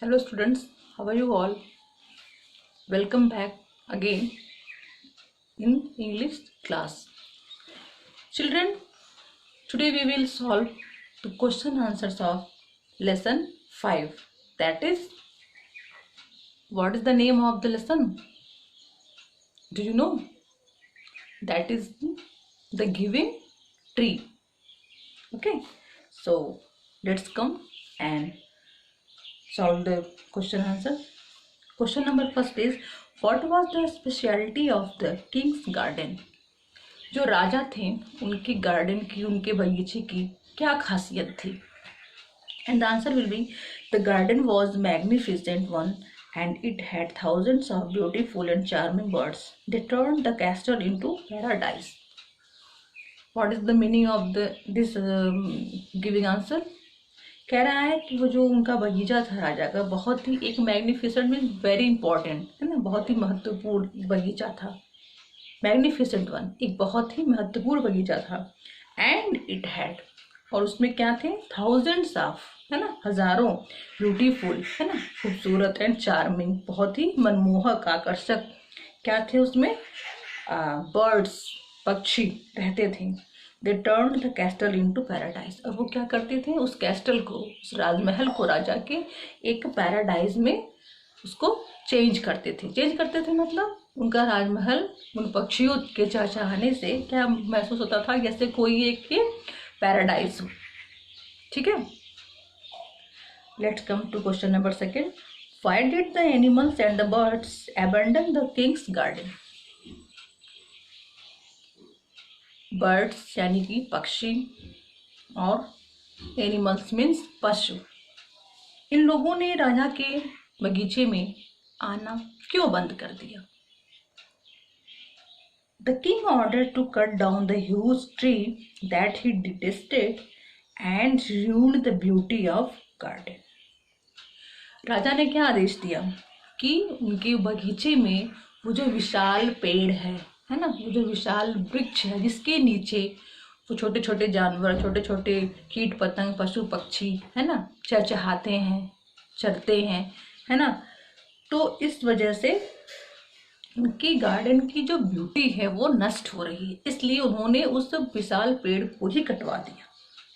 Hello students, how are you all? Welcome back again in English class. Children, today we will solve the question answers of lesson 5. That is, what is the name of the lesson? Do you know? That is the giving tree. Okay, so let's come and solve the question answer. Question number first is, what was the specialty of the king's garden? जो राजा थे उनके garden की, उनके बगीचे की क्या खासियत थी? And the answer will be, the garden was magnificent one and it had thousands of beautiful and charming birds. They turned the castle into paradise. What is the meaning of this giving answer? कह रहा है कि वो जो उनका बगीचा था राजा का, बहुत ही एक मैग्निफिसेंट मीन वेरी इंपॉर्टेंट है ना, बहुत ही महत्वपूर्ण बगीचा था. मैग्निफिसेंट वन, एक बहुत ही महत्वपूर्ण बगीचा था. एंड इट हैड, और उसमें क्या थे? थाउजेंड्स ऑफ, है ना, हजारों, ब्यूटीफुल, है ना, खूबसूरत, एंड चार्मिंग, बहुत ही मनमोहक, आकर्षक क्या थे उसमें? बर्ड्स, पक्षी रहते थे. They turn the castle into paradise, और वो क्या करते थे? उस कैस्टल को, उस राजमहल को, राजा के एक पैराडाइज में उसको चेंज करते थे मतलब उनका राजमहल उन पक्षियों के चहचहाने से क्या महसूस होता था? जैसे कोई एक पैराडाइज हो. ठीक है, let's come to question number second. Why did the animals and the birds abandon the king's garden? Birds यानी कि पक्षी और एनिमल्स मीन्स पशु, इन लोगों ने राजा के बगीचे में आना क्यों बंद कर दिया? The king ordered to cut down the huge tree that he detested and ruined the beauty of garden. राजा ने क्या आदेश दिया कि उनके बगीचे में वो जो विशाल पेड़ है ना, वो जो विशाल वृक्ष है जिसके नीचे वो छोटे छोटे जानवर, छोटे छोटे कीट पतंग, पशु पक्षी, है ना, चहचहाते हैं, चरते हैं, है ना, तो इस वजह से उनकी गार्डन की जो ब्यूटी है वो नष्ट हो रही है, इसलिए उन्होंने उस विशाल पेड़ को ही कटवा दिया.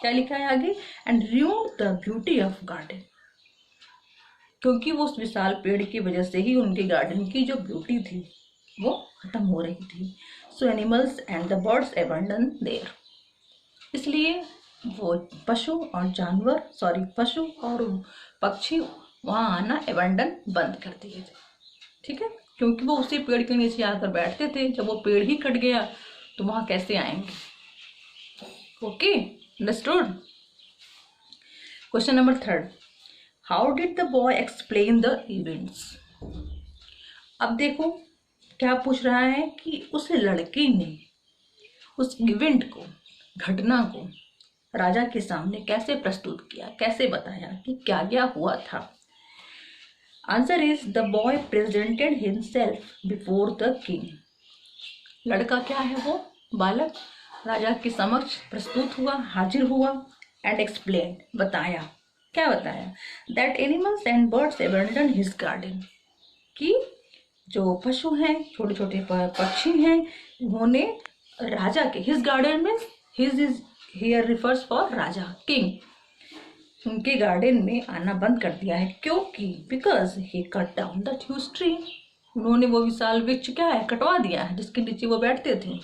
क्या लिखा है आगे? And ruined the beauty of garden, क्योंकि वो उस विशाल पेड़ की वजह से ही उनके गार्डन की जो ब्यूटी थी वो खत्म हो रही थी. So animals and the birds abandon their, इसलिए वो पशु और जानवर, पशु और पक्षी वहां आना अबैंडन बंद कर दिए थे. ठीक है, क्योंकि वो उसी पेड़ के नीचे आकर बैठते थे. जब वो पेड़ ही कट गया तो वहां कैसे आएंगे? Okay, understood. Question number third, how did the boy explain the events? अब देखो क्या पूछ रहा है कि उस लड़के ने उस इवेंट को, घटना को राजा के सामने कैसे प्रस्तुत किया, कैसे बताया कि क्या क्या हुआ था. Answer is, the boy presented himself before the king. लड़का क्या है? वो बालक राजा के समक्ष प्रस्तुत हुआ, हाजिर हुआ. एंड एक्सप्लेन, बताया. क्या बताया? That animals and birds abandon his garden, कि जो पशु हैं, छोटे छोटे पक्षी हैं, उन्होंने राजा के, his garden means his is here refers for Raja, king, उनके गार्डन में आना बंद कर दिया है. क्योंकि because he cut down the huge tree, उन्होंने वो विशाल वृक्ष क्या है? कटवा दिया है, जिसके नीचे वो बैठते थे.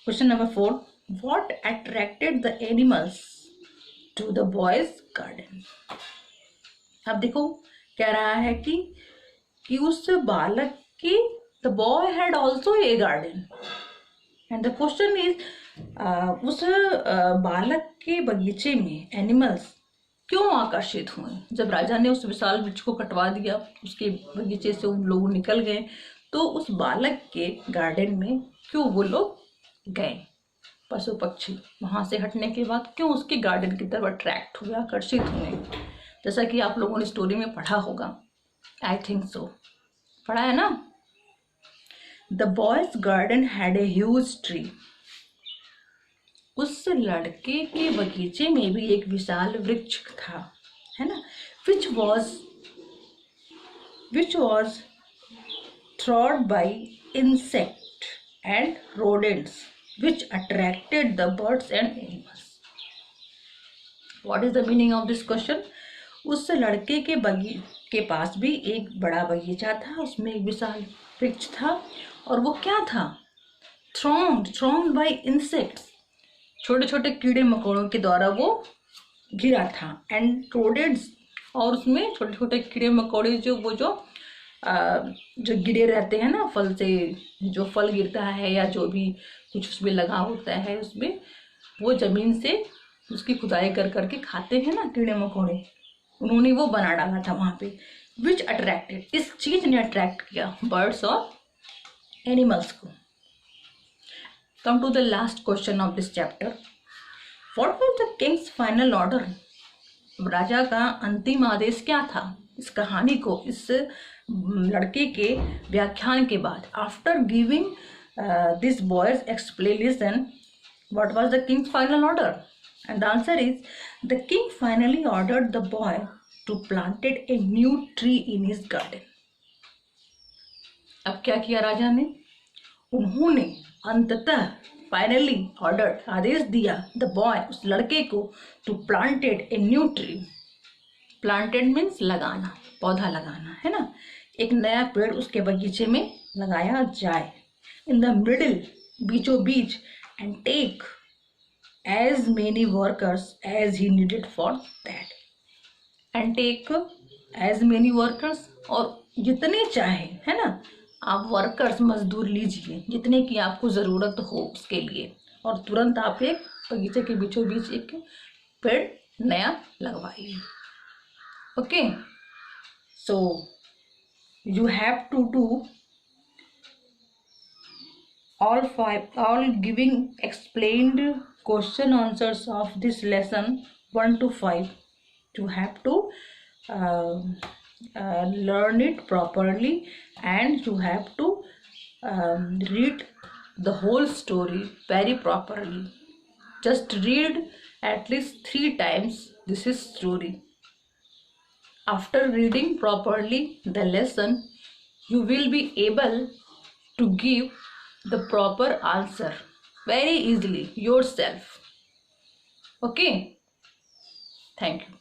Question number 4, what attracted the animals to the boy's garden? अब देखो कह रहा है कि उस बालक की, the boy had also a garden, and the question is, उस बालक के बगीचे में एनिमल्स क्यों आकर्षित हुए? जब राजा ने उस विशाल वृक्ष को कटवा दिया, उसके बगीचे से उन लोग निकल गए, तो उस बालक के गार्डन में क्यों वो लोग गए? पशु पक्षी वहां से हटने के बाद क्यों उसके गार्डन की तरफ अट्रैक्ट हुए, आकर्षित हुए? जैसा कि आप लोगों ने स्टोरी में पढ़ा होगा, आई थिंक सो, पढ़ा है ना. The boy's garden had a huge tree, उस लड़के के बगीचे में भी एक विशाल वृक्ष था, है ना, which was trod by insect and rodents, which attracted the birds and animals. What is the meaning of this question? उस लड़के के पास भी एक बड़ा बगीचा था, उसमें एक विशाल वृक्ष था, और वो क्या था? थ्रॉन्ड बाय इंसेक्ट्स, छोटे छोटे कीड़े मकोड़ों के द्वारा वो घिरा था, एंड रोडेंट्स, और उसमें छोटे छोटे कीड़े मकोड़े जो गिरे रहते हैं ना, फल से जो फल गिरता है या जो भी कुछ उसमें लगा होता है, उसमें वो जमीन से उसकी खुदाई कर करके खाते हैं ना कीड़े मकोड़े, उन्होंने वो बना डाला था वहां पे. विच अट्रैक्टेड, इस चीज ने अट्रैक्ट किया बर्ड्स और एनिमल्स को. Come to the last question of this chapter. What was the king's final order? राजा का अंतिम आदेश क्या था? इस कहानी को, इस लड़के के व्याख्यान के बाद, after giving this boys explanation, what was the king's final order? And the answer is, the king finally ordered the boy to planted a new tree in his garden. अब क्या किया राजा ने? उन्होंने अंततः फाइनली ऑर्डर, आदेश दिया, the boy, उस लड़के को, to planted a new tree. Planted means लगाना, पौधा लगाना, है ना. एक नया पेड़ उसके बगीचे में लगाया जाए. इन द मिडिल, बीचों बीच, and take as many workers as he needed for that. And take as many workers, और जितने चाहे, है ना, आप वर्कर्स, मजदूर लीजिए जितने की आपको ज़रूरत हो उसके लिए, और तुरंत आप एक बगीचे के बीचों बीच एक पेड़ नया लगवाइए. Okay, so you have to do all giving explained question answers of this lesson 1 to 5. You have to learn it properly, and you have to read the whole story very properly. Just read at least 3 times this is story. After reading properly the lesson, you will be able to give the proper answer very easily yourself. Okay, thank you.